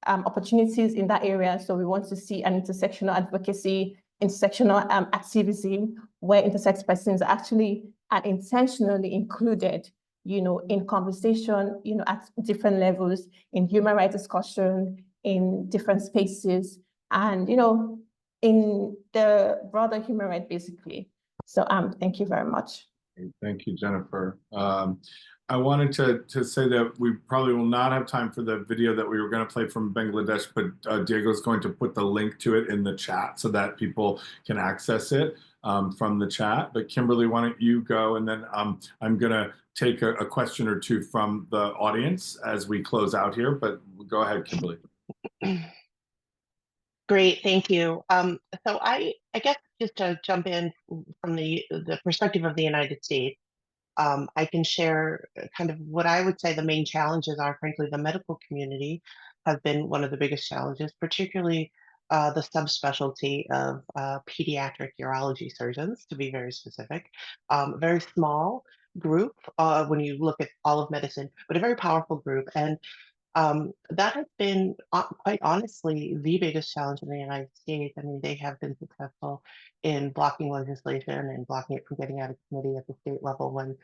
C: opportunities in that area. So we want to see an intersectional advocacy, intersectional activism, where intersex persons are actually and intentionally included, in conversation, at different levels, in human rights discussion, in different spaces, and, in the broader human rights, basically. So thank you very much.
A: Thank you, Jennifer. I wanted to say that we probably will not have time for the video that we were going to play from Bangladesh, but Diego's going to put the link to it in the chat so that people can access it from the chat. But Kimberly, why don't you go, and then I'm going to take a question or two from the audience as we close out here, but go ahead, Kimberly.
B: Great, thank you. So I guess just to jump in from the perspective of the United States, I can share kind of what I would say the main challenges are. Frankly, the medical community have been one of the biggest challenges, particularly the subspecialty of pediatric urology surgeons, to be very specific. Very small group when you look at all of medicine, but a very powerful group. And that has been, quite honestly, the biggest challenge in the United States. I mean, they have been successful in blocking legislation and blocking it from getting out of committee at the state level when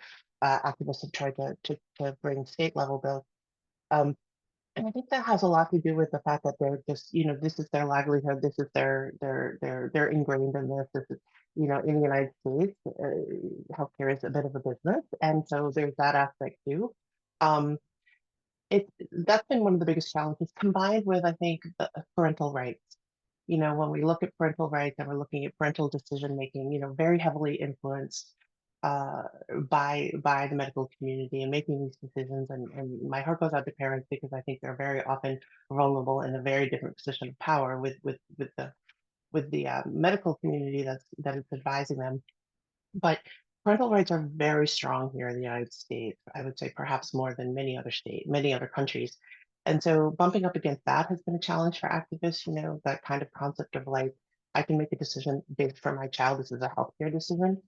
B: activists have tried to bring state level bills. And I think that has a lot to do with the fact that they're just, this is their livelihood, this is they're ingrained in this. This is, in the United States, healthcare is a bit of a business, and so there's that aspect too. That's been one of the biggest challenges, combined with, I think, the parental rights. When we look at parental rights and we're looking at parental decision making, very heavily influenced by the medical community and making these decisions. And my heart goes out to parents because I think they're very often vulnerable in a very different position of power with the medical community that is advising them. But parental rights are very strong here in the United States. I would say perhaps more than many other countries. And so bumping up against that has been a challenge for activists, you know, that kind of concept of like, I can make a decision based for my child. This is a healthcare decision.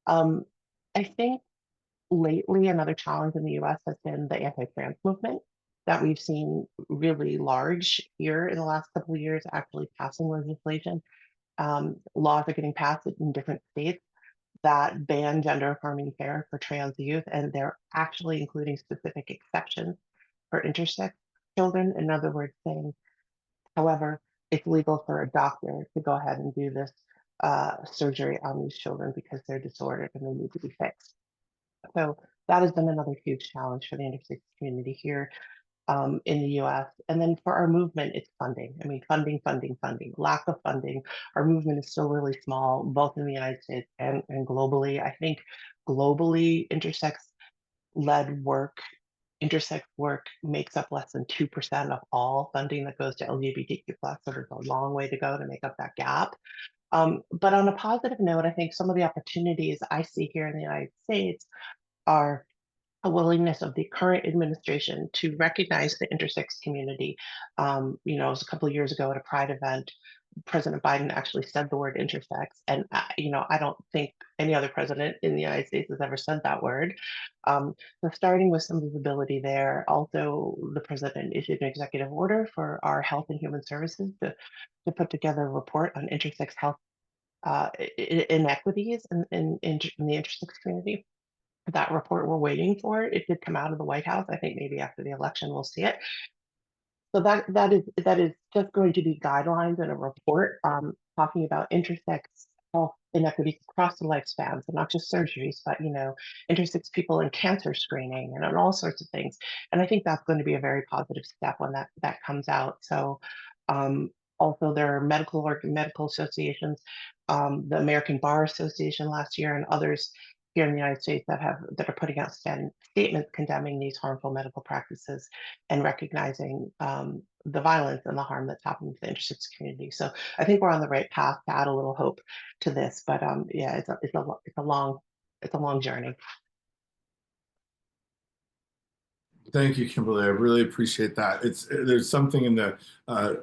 B: I think lately, another challenge in the US has been the anti-trans movement that we've seen really large here in the last couple of years, actually passing legislation. Laws are getting passed in different states that ban gender affirming care for trans youth, and they're actually including specific exceptions for intersex children. In other words, saying, however, it's legal for a doctor to go ahead and do this surgery on these children because they're disordered and they need to be fixed. So that has been another huge challenge for the intersex community here in the US. And then for our movement, it's funding. I mean, funding, lack of funding. Our movement is still really small, both in the United States and globally. I think globally, intersex-led work, intersex work makes up less than 2% of all funding that goes to LGBTQ+, so there's a long way to go to make up that gap. But on a positive note, I think some of the opportunities I see here in the United States are a willingness of the current administration to recognize the intersex community. You know, it was a couple of years ago at a Pride event, President Biden actually said the word intersex, and you know, I don't think any other president in the United States has ever said that word. So starting with some visibility there. Also, the president issued an executive order for our Health and Human Services to put together a report on intersex health inequities in the intersex community. That report we're waiting for. It did come out of the White House. I think maybe after the election we'll see it. So that is just going to be guidelines and a report talking about intersex health inequities across the lifespan, so not just surgeries, but you know, intersex people in cancer screening and on all sorts of things. And I think that's going to be a very positive step when that comes out. So also there are medical associations, the American Bar Association last year and others here in the United States that are putting out statements condemning these harmful medical practices and recognizing the violence and the harm that's happening to the intersex community. So I think we're on the right path to add a little hope to this. But yeah, it's a long journey.
A: Thank you, Kimberly. I really appreciate that. There's something in the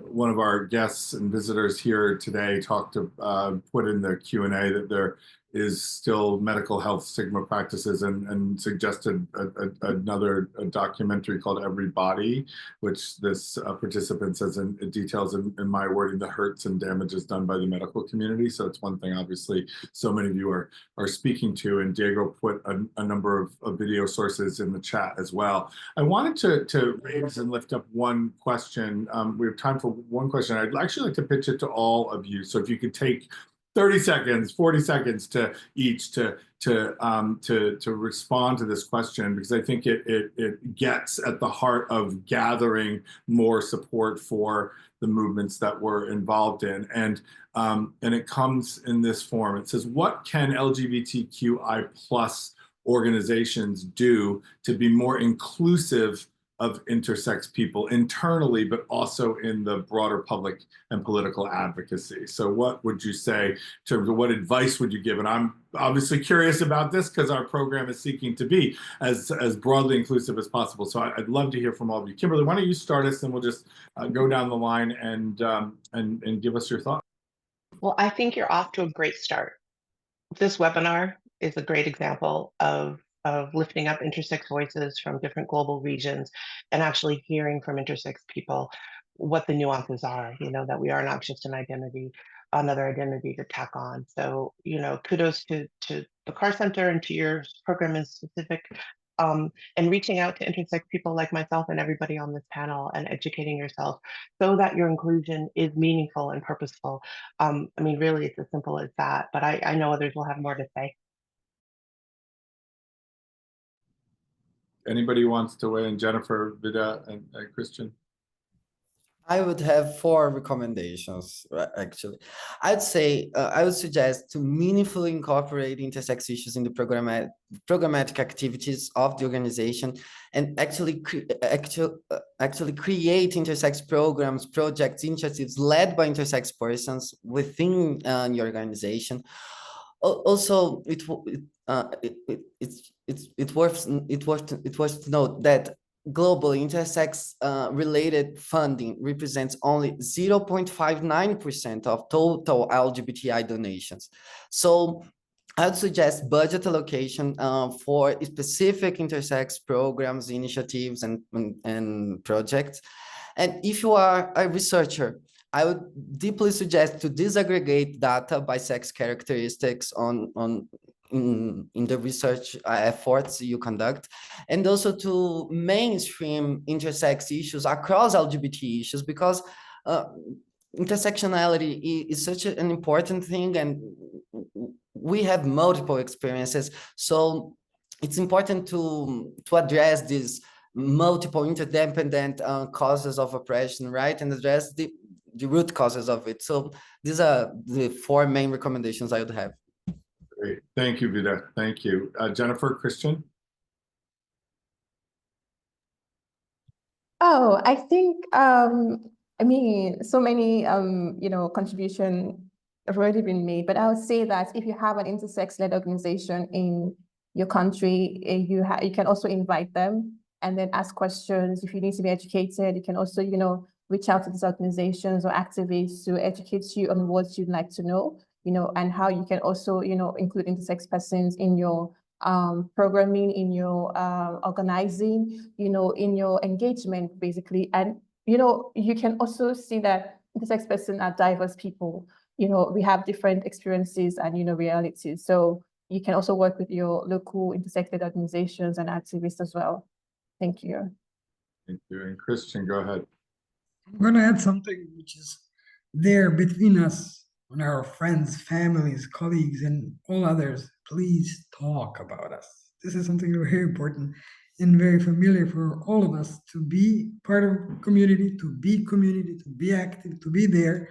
A: one of our guests and visitors here today put in the Q&A that there is still medical health stigma practices and suggested another documentary called Everybody, which this participant says it details in my wording the hurts and damages done by the medical community. So it's one thing, obviously, so many of you are speaking to, and Diego put a number of video sources in the chat as well. I wanted to raise and lift up one question. We have time for one question. I'd actually like to pitch it to all of you. So if you could take 30 seconds, 40 seconds to each to respond to this question, because I think it gets at the heart of gathering more support for the movements that we're involved in. And it comes in this form. It says, what can LGBTQI plus organizations do to be more inclusive of intersex people internally, but also in the broader public and political advocacy? So what would you say in terms of what advice would you give? And I'm obviously curious about this because our program is seeking to be as broadly inclusive as possible. So I'd love to hear from all of you. Kimberly, why don't you start us and we'll just go down the line and give us your thoughts.
B: Well, I think you're off to a great start. This webinar is a great example of lifting up intersex voices from different global regions and actually hearing from intersex people what the nuances are, you know, that we are not just another identity to tack on. So, you know, kudos to the Carr Center and to your program in specific, and reaching out to intersex people like myself and everybody on this panel and educating yourself so that your inclusion is meaningful and purposeful. I mean, really, it's as simple as that, but I know others will have more to say.
A: Anybody who wants to weigh in? Jennifer, Vida, and Christian?
E: I would have 4 recommendations, actually. I'd say, I would suggest to meaningfully incorporate intersex issues in the programmatic activities of the organization and actually create intersex programs, projects, initiatives led by intersex persons within your organization. Also, it's worth to note that global intersex related funding represents only 0.59% of total LGBTI donations. So I'd suggest budget allocation for specific intersex programs, initiatives, and projects. And if you are a researcher, I would deeply suggest to disaggregate data by sex characteristics in the research efforts you conduct, and also to mainstream intersex issues across LGBT issues, because intersectionality is such an important thing, and we have multiple experiences. So it's important to address these multiple interdependent causes of oppression, right? And address the root causes of it. So these are the 4 main recommendations I would have.
A: Great. Thank you, Vida. Thank you. Jennifer, Christian?
C: Oh, I think, I mean, so many, you know, contribution have already been made, but I would say that if you have an intersex-led organization in your country, you can also invite them and then ask questions. If you need to be educated, you can also, you know, reach out to these organizations or activists to educate you on what you'd like to know, you know, and how you can also, you know, include intersex persons in your programming, in your organizing, you know, in your engagement, basically. And, you know, you can also see that intersex persons are diverse people. You know, we have different experiences and, you know, realities. So you can also work with your local intersected organizations and activists as well. Thank you.
A: Thank you. And Christian, go ahead.
D: I'm going to add something which is there between us and our friends, families, colleagues, and all others. Please talk about us. This is something very important and very familiar for all of us, to be part of community, to be active, to be there.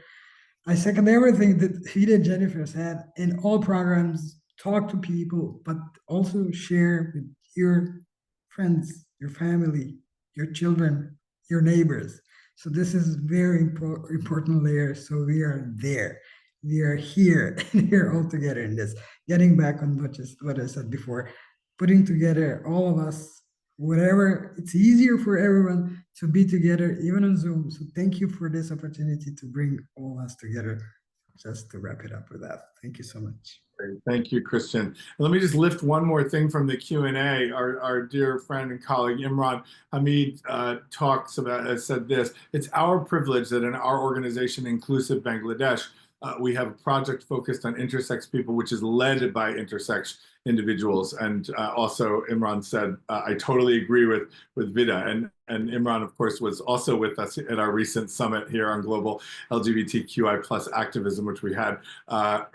D: I second everything that Vida and Jennifer said. In all programs, talk to people, but also share with your friends, your family, your children, your neighbors. So this is very important layer. So we are there. We are here, and we are all together in this. Getting back on what I said before, putting together all of us, whatever, it's easier for everyone to be together, even on Zoom. So thank you for this opportunity to bring all of us together. Just to wrap it up with that. Thank you so much.
A: Great. Thank you, Christian. Let me just lift one more thing from the Q&A. Our dear friend and colleague Imran Hamid said this: it's our privilege that in our organization, Inclusive Bangladesh, we have a project focused on intersex people, which is led by intersex individuals. And also Imran said, I totally agree with Vida. And Imran, of course, was also with us at our recent summit here on global LGBTQI plus activism, which we had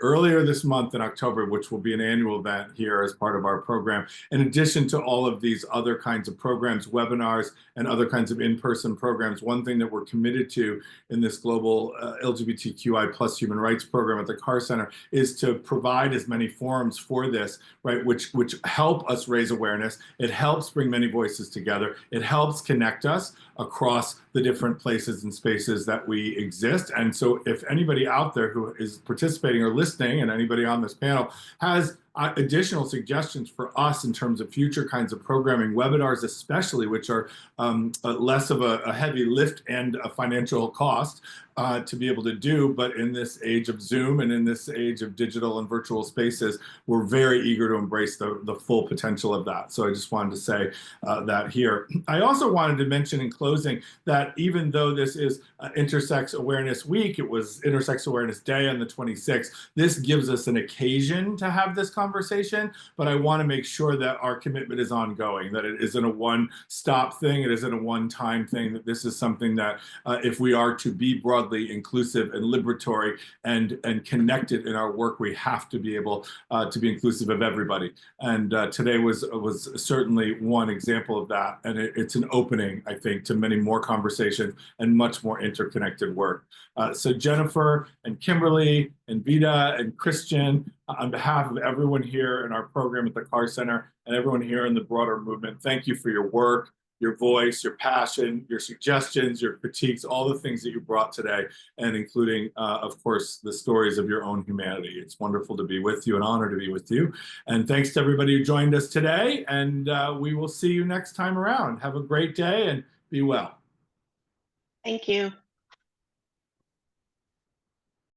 A: earlier this month in October, which will be an annual event here as part of our program. In addition to all of these other kinds of programs, webinars, and other kinds of in-person programs, one thing that we're committed to in this global LGBTQI plus human rights program at the Carr Center is to provide as many forums for this, right, which help us raise awareness. It helps bring many voices together. It helps connect us across the different places and spaces that we exist. And so if anybody out there who is participating or listening, and anybody on this panel has additional suggestions for us in terms of future kinds of programming, webinars especially, which are less of a heavy lift and a financial cost to be able to do, but in this age of Zoom and in this age of digital and virtual spaces, we're very eager to embrace the full potential of that. So I just wanted to say that here. I also wanted to mention in closing that even though this is Intersex Awareness Week, it was Intersex Awareness Day on the 26th, this gives us an occasion to have this conversation, but I want to make sure that our commitment is ongoing, that it isn't a one-stop thing, it isn't a one-time thing, that this is something that if we are to be broadly inclusive and liberatory and connected in our work, we have to be able to be inclusive of everybody. And today was certainly one example of that, and it's an opening, I think, to many more conversations and much more interconnected work. So Jennifer and Kimberly and Vida and Christian, on behalf of everyone here in our program at the Carr Center and everyone here in the broader movement, thank you for your work. your voice, your passion, your suggestions, your critiques, all the things that you brought today, and including, of course, the stories of your own humanity. It's wonderful to be with you, an honor to be with you. And thanks to everybody who joined us today, and we will see you next time around. Have a great day and be well.
B: Thank you.